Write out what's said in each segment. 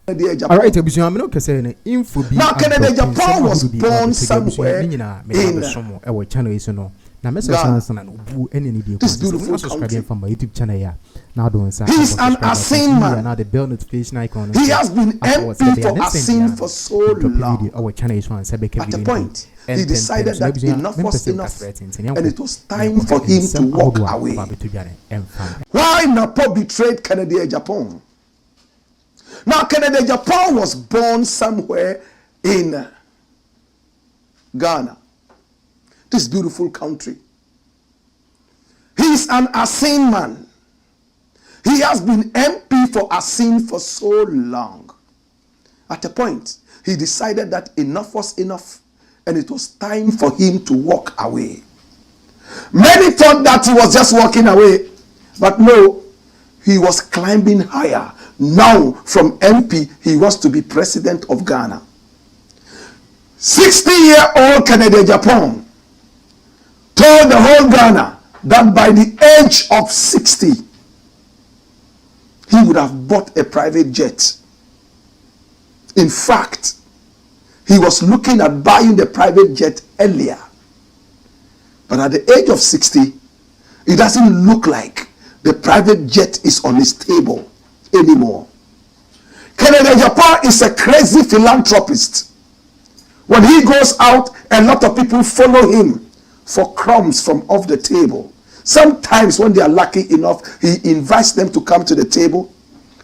All right, now Kennedy Agyapong was born somewhere in Ghana. This beautiful country. He's an Asin man. Now the bell notification icon. He has been MP for Asin for so long. At a point, he decided that enough was enough, and it was time for him to walk away. Why NAPO betrayed Kennedy Agyapong? Now, Kennedy Agyapong was born somewhere in Ghana, this beautiful country. He's an Asin man. He has been MP for Asin for so long. At a point, he decided that enough was enough, and it was time for him to walk away. Many thought that he was just walking away, but no, he was climbing higher. Now, from MP, he was to be president of Ghana. 60-year-old Kennedy Agyapong told the whole Ghana that by the age of 60, he would have bought a private jet. In fact, he was looking at buying the private jet earlier. But at the age of 60, it doesn't look like the private jet is on his table anymore. Kennedy Agyapong is a crazy philanthropist. When he goes out, a lot of people follow him for crumbs from off the table. Sometimes when they are lucky enough, he invites them to come to the table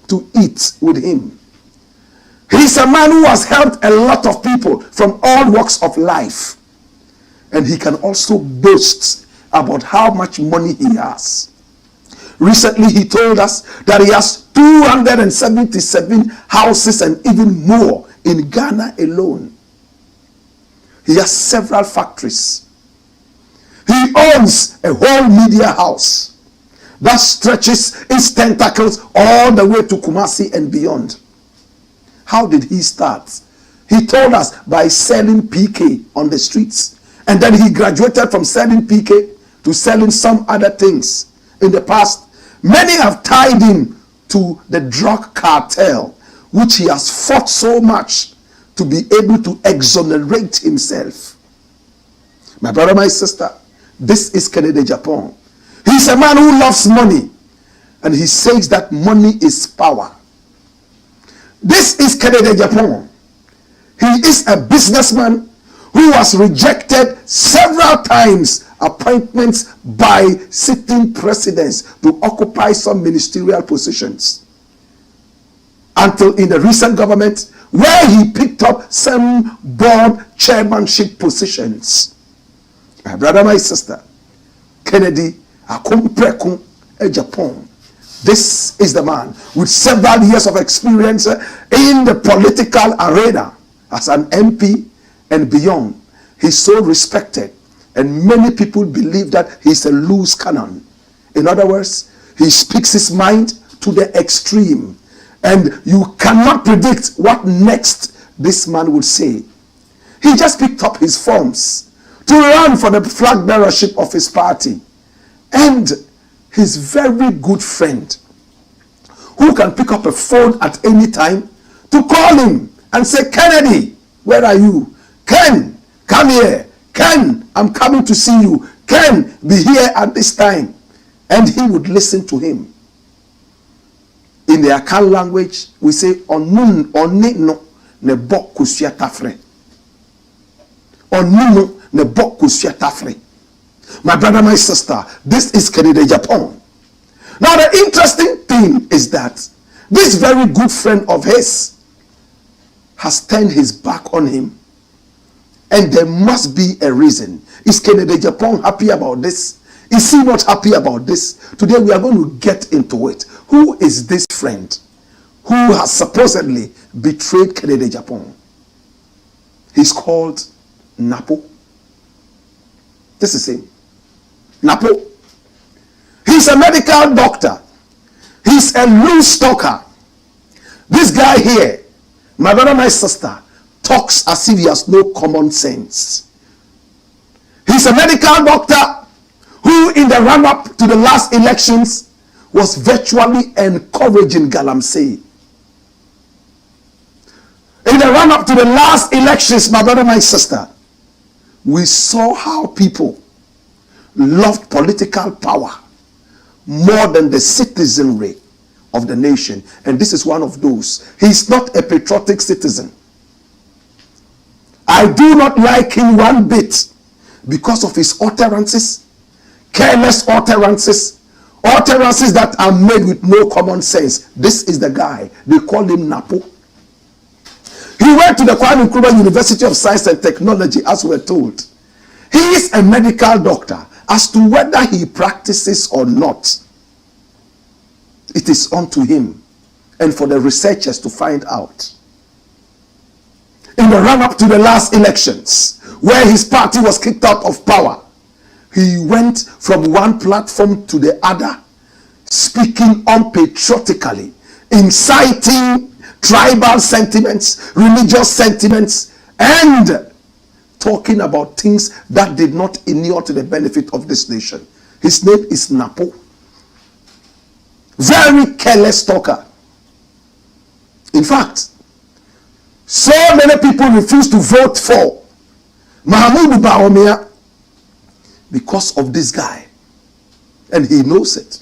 to eat with him. He's a man who has helped a lot of people from all walks of life. And he can also boast about how much money he has. Recently, he told us that he has 277 houses and even more in Ghana alone. He has several factories. He owns a whole media house that stretches its tentacles all the way to Kumasi and beyond. How did he start? He told us by selling PK on the streets. And then he graduated from selling PK to selling some other things. In the past, many have tied him to the drug cartel, which he has fought so much to be able to exonerate himself. My brother, my sister, this is Kennedy Agyapong. He's a man who loves money, and he says that money is power. This is Kennedy Agyapong. He is a businessman who has rejected several times appointments by sitting presidents to occupy some ministerial positions. Until in the recent government, where he picked up some board chairmanship positions. My brother, my sister, Kennedy Agyapong. This is the man with several years of experience in the political arena as an MP and beyond. He's so respected, and many people believe that he's a loose cannon. In other words, he speaks his mind to the extreme, and you cannot predict what next this man would say. He just picked up his forms to run for the flag bearership of his party, and his very good friend, who can pick up a phone at any time to call him and say, Kennedy, where are you? Ken, come here. Ken, I'm coming to see you. Ken, be here at this time. And he would listen to him. In the Akan language, we say, Onun, onino, ne bok kusia tafre. Onunu, ne bok kusia tafre. My brother, my sister, this is Kennedy Agyapong. Now, the interesting thing is that this very good friend of his has turned his back on him. And there must be a reason. Is Kennedy Agyapong happy about this? Is he not happy about this? Today we are going to get into it. Who is this friend who has supposedly betrayed Kennedy Agyapong? He's called NAPO. This is him. NAPO. He's a medical doctor. He's a loose talker. This guy here, my brother, my sister, talks as if he has no common sense. He's a medical doctor who, in the run-up to the last elections, was virtually encouraging Galamsey. In the run-up to the last elections, my brother, my sister, we saw how people loved political power more than the citizenry of the nation. And this is one of those. He's not a patriotic citizen. I do not like him one bit because of his utterances, careless utterances, utterances that are made with no common sense. This is the guy. They call him NAPO. He went to the Kwame Nkrumah University of Science and Technology, as we're told. He is a medical doctor. As to whether he practices or not, it is unto him and for the researchers to find out. In the run-up to the last elections, where his party was kicked out of power, he went from one platform to the other, speaking unpatriotically, inciting tribal sentiments, religious sentiments, and talking about things that did not inure to the benefit of this nation. His name is NAPO. Very careless talker. In fact, so many people refuse to vote for Mahamudu Bawumia because of this guy. And he knows it.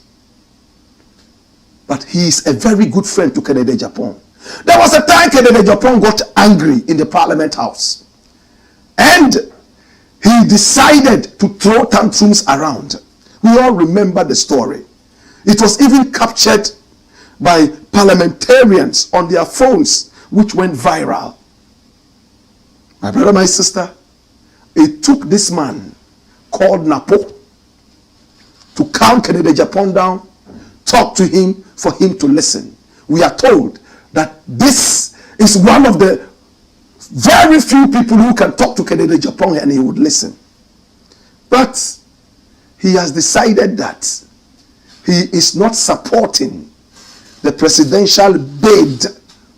But he is a very good friend to Kennedy Agyapong. There was a time Kennedy Agyapong got angry in the Parliament House. And he decided to throw tantrums around. We all remember the story. It was even captured by parliamentarians on their phones, which went viral. My brother, my sister, it took this man called NAPO to calm Kennedy Agyapong down, talk to him, for him to listen. We are told that this is one of the very few people who can talk to Kennedy Agyapong and he would listen. But he has decided that he is not supporting the presidential bid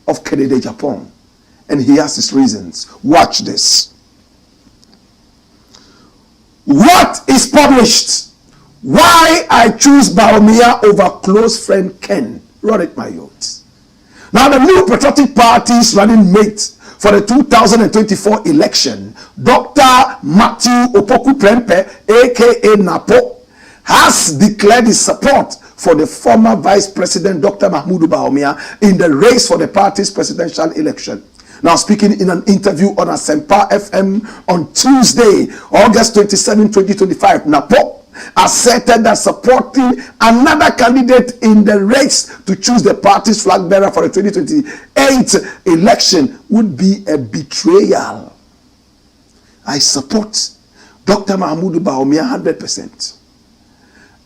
of Kennedy Agyapong. And he has his reasons. Watch this. What is published? Why I choose Bawumia over close friend Ken. Run it, my youth. Now the new patriotic party's running mate for the 2024 election, Dr. Matthew Opoku Prempeh, aka NAPO, has declared his support for the former Vice President Dr. Mahamudu Bawumia in the race for the party's presidential election. Now, speaking in an interview on Asempa FM on Tuesday, August 27, 2025, NAPO asserted that supporting another candidate in the race to choose the party's flag bearer for the 2028 election would be a betrayal. I support Dr. Mahamudu Bawumia 100%.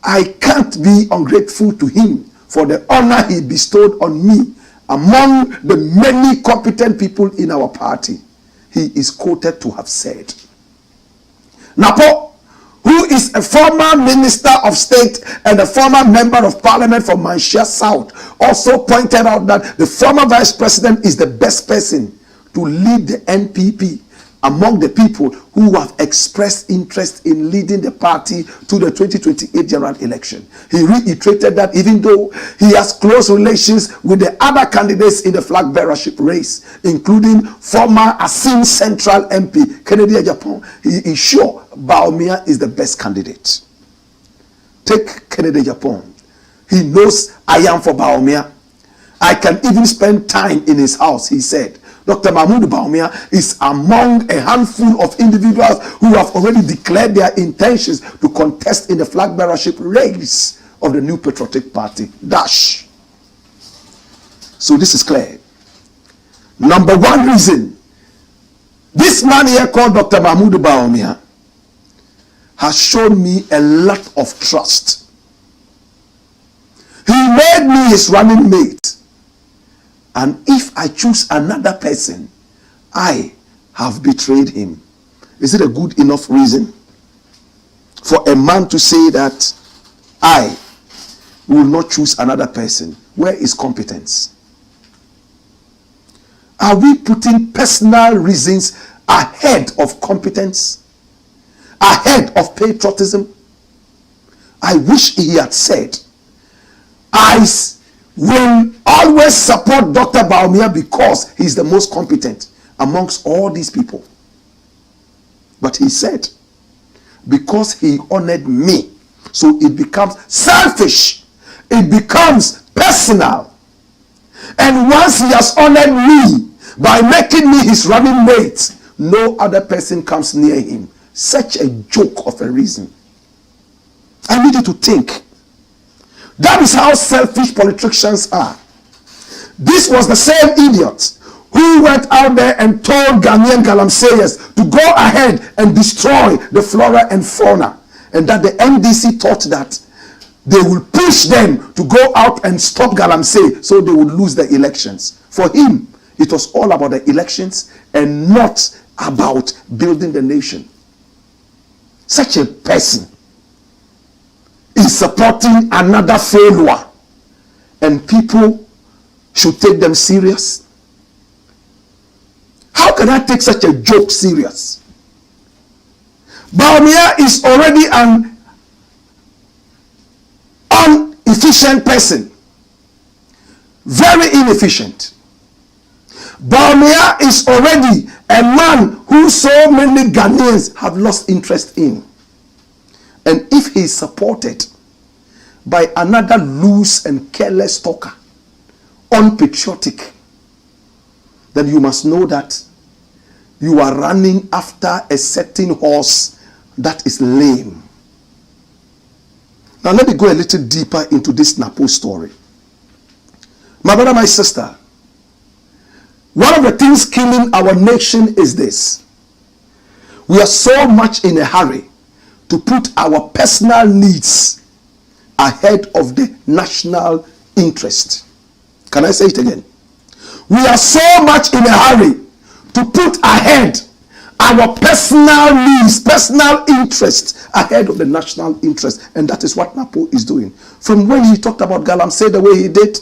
I can't be ungrateful to him for the honor he bestowed on me among the many competent people in our party, he is quoted to have said. NAPO, who is a former Minister of State and a former Member of Parliament from Manchester South, also pointed out that the former Vice President is the best person to lead the NPP among the people who have expressed interest in leading the party to the 2028 general election. He reiterated that even though he has close relations with the other candidates in the flag bearership race, including former Asin Central MP Kennedy Agyapong, he is sure Bawumia is the best candidate. Take Kennedy Agyapong. He knows I am for Bawumia. I can even spend time in his house, he said. Dr. Mahamudu Bawumia is among a handful of individuals who have already declared their intentions to contest in the flag bearership race of the new patriotic party. Dash. So this is clear. Number one reason, this man here called Dr. Mahamudu Bawumia has shown me a lot of trust. He made me his running mate. And if I choose another person, I have betrayed him. Is it a good enough reason for a man to say that I will not choose another person? Where is competence? Are we putting personal reasons ahead of competence? Ahead of patriotism? I wish he had said, I will always support Dr. Bawumia because he's the most competent amongst all these people. But he said, because he honored me, so it becomes selfish. It becomes personal. And once he has honored me by making me his running mate, no other person comes near him. Such a joke of a reason. I need you to think. That is how selfish politicians are. This was the same idiot who went out there and told Ghanaian galamseyers to go ahead and destroy the flora and fauna, and that the NDC thought that they will push them to go out and stop galamsey so they would lose the elections. For him, it was all about the elections and not about building the nation. Such a person is supporting another failure, and people should take them serious. How can I take such a joke serious? Bawumia is already an inefficient person. Very inefficient. Bawumia is already a man who so many Ghanaians have lost interest in. And if he is supported by another loose and careless talker, unpatriotic, then you must know that you are running after a certain horse that is lame. Now let me go a little deeper into this NAPO story. My brother, my sister, one of the things killing our nation is this. We are so much in a hurry to put our personal needs ahead of the national interest. Can I say it again? We are so much in a hurry to put ahead our personal needs, personal interests ahead of the national interest. And that is what NAPO is doing. From when he talked about galamsey the way he did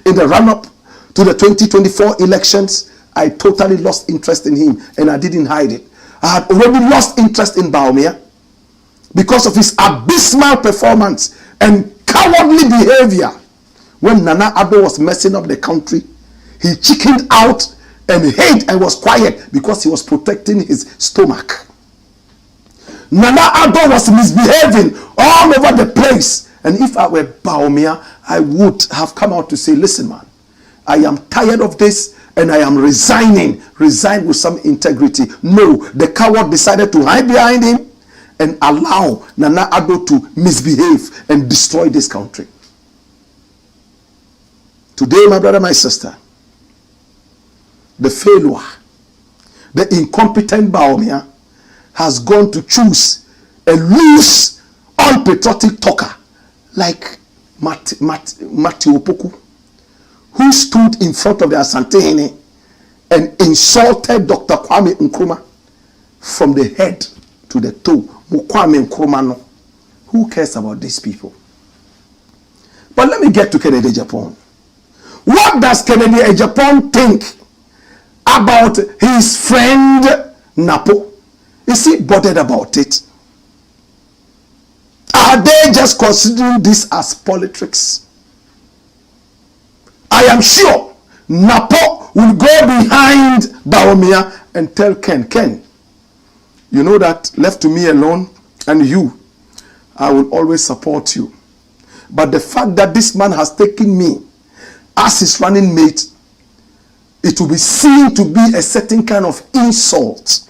in the run-up to the 2024 elections, I totally lost interest in him, and I didn't hide it. I had already lost interest in Bawumia because of his abysmal performance and cowardly behavior. When Nana Addo was messing up the country, he chickened out and hid and was quiet because he was protecting his stomach. Nana Addo was misbehaving all over the place. And if I were Bawumia, I would have come out to say, listen man, I am tired of this and I am resigning. Resign with some integrity. No, the coward decided to hide behind him and allow Nana Addo to misbehave and destroy this country. Today, my brother, my sister, the failure, the incompetent Bawumia has gone to choose a loose, unpatriotic talker like Matthew Opoku, who stood in front of the Asantehene and insulted Dr. Kwame Nkrumah from the head to the toe. Kwame Nkrumah, no. Who cares about these people? But let me get to Kennedy Agyapong. What does Kennedy Agyapong think about his friend NAPO? Is he bothered about it? Are they just considering this as politics? I am sure NAPO will go behind Bawumia and tell Ken, you know that left to me alone and you, I will always support you. But the fact that this man has taken me as his running mate, it will be seen to be a certain kind of insult